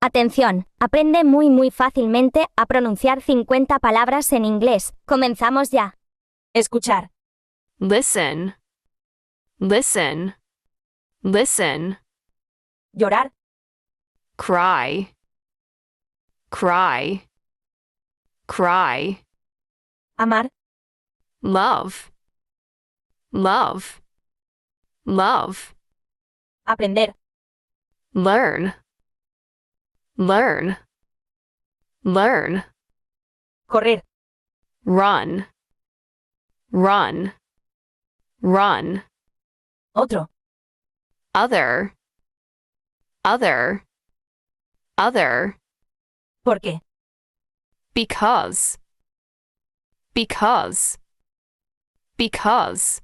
Atención, aprende muy fácilmente a pronunciar 50 palabras en inglés. Comenzamos ya. Escuchar. Listen. Listen. Listen. Llorar. Cry. Cry. Cry. Amar. Love. Love. Love. Aprender. Learn. Learn. Learn. Correr. Run. Run. Run. Otro. Other. Other. Other. ¿Por qué? Because. Because. Because.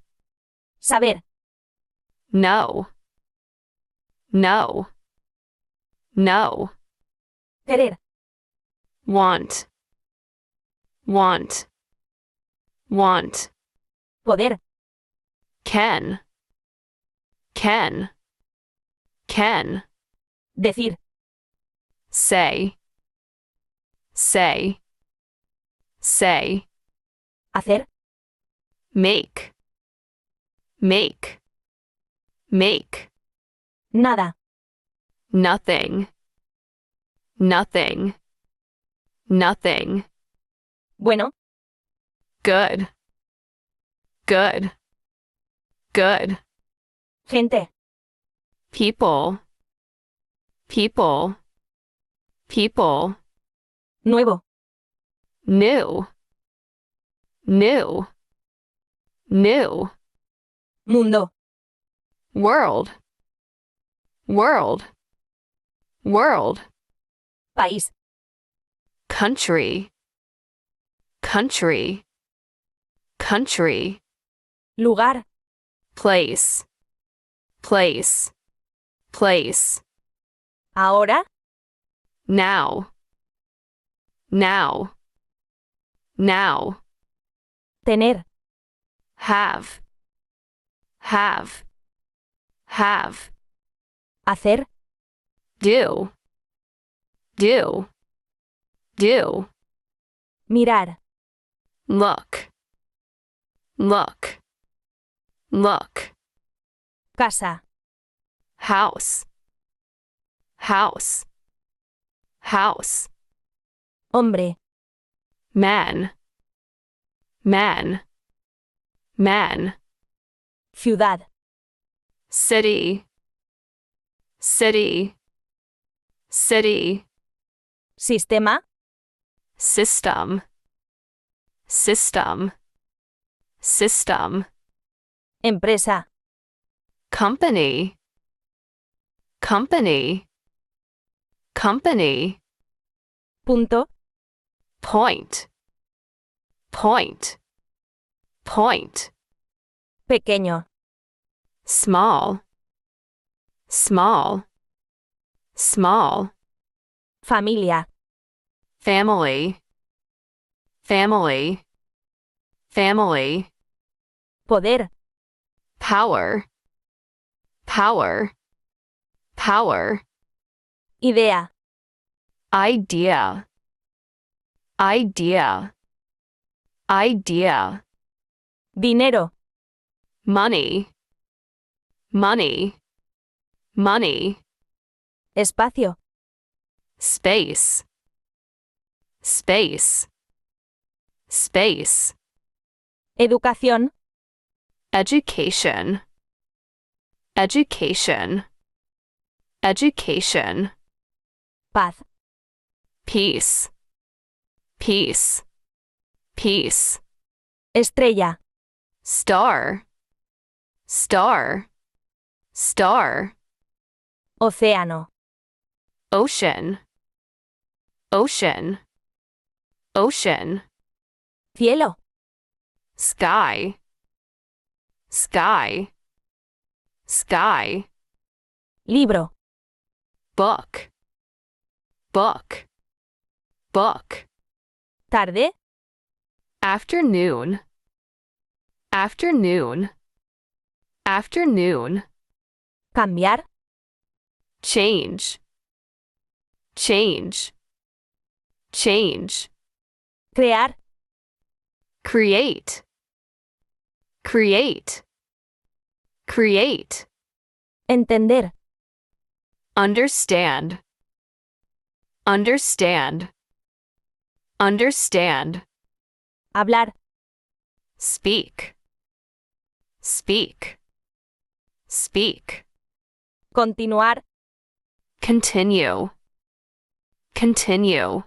Saber. No. No. No. Querer. Want. Want. Want. Poder. Can. Can. Can. Decir. Say. Say. Say. Hacer. Make. Make. Make. Nada. Nothing. Nothing. Nothing. Bueno. Good. Good. Good. Gente. People. People. People. Nuevo. New. New. New. Mundo. World. World. World. País. Country. Country. Country. Lugar. Place. Place. Place. Ahora. Now. Now. Now. Tener. Have. Have. Have. Hacer. Do. Do. Do. Mirar. Look. Look. Look. Casa. House. House. House. Hombre. Man. Man. Man. Ciudad. City. City. City. Sistema. System. System. System. Empresa. Company. Company. Company. Punto. Point. Point. Point. Pequeño. Small. Small. Small. Familia. Family. Family. Family. Poder. Power. Power. Power. Idea. Idea. Idea. Idea. Dinero. Money. Money. Money. Espacio. Space. Space. Space. Educación. Education. Education. Education. Paz. Peace. Peace. Peace. Estrella. Star. Star. Star. Océano. Ocean. Ocean. Ocean. Cielo. Sky. Sky. Sky. Libro. Book. Book. Book. Tarde. Afternoon. Afternoon. Afternoon. Cambiar. Change. change, change, crear, create, create, create, entender, understand, understand, understand, hablar, speak, speak, speak, continuar, continue, continue,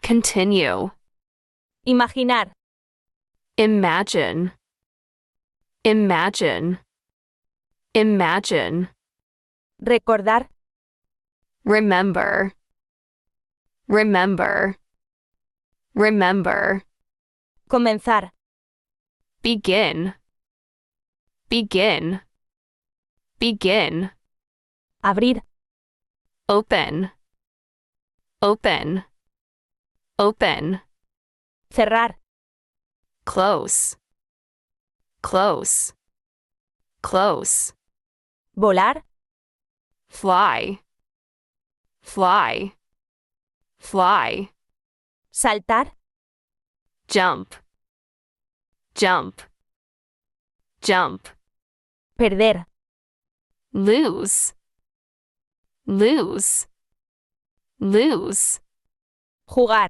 continue, imaginar, imagine, imagine, imagine, recordar, remember, remember, remember, comenzar, begin, begin, begin, abrir, open, open, open, cerrar, close, close, close, volar, fly, fly, fly, saltar, jump, jump, jump, perder, lose, lose, lose, jugar,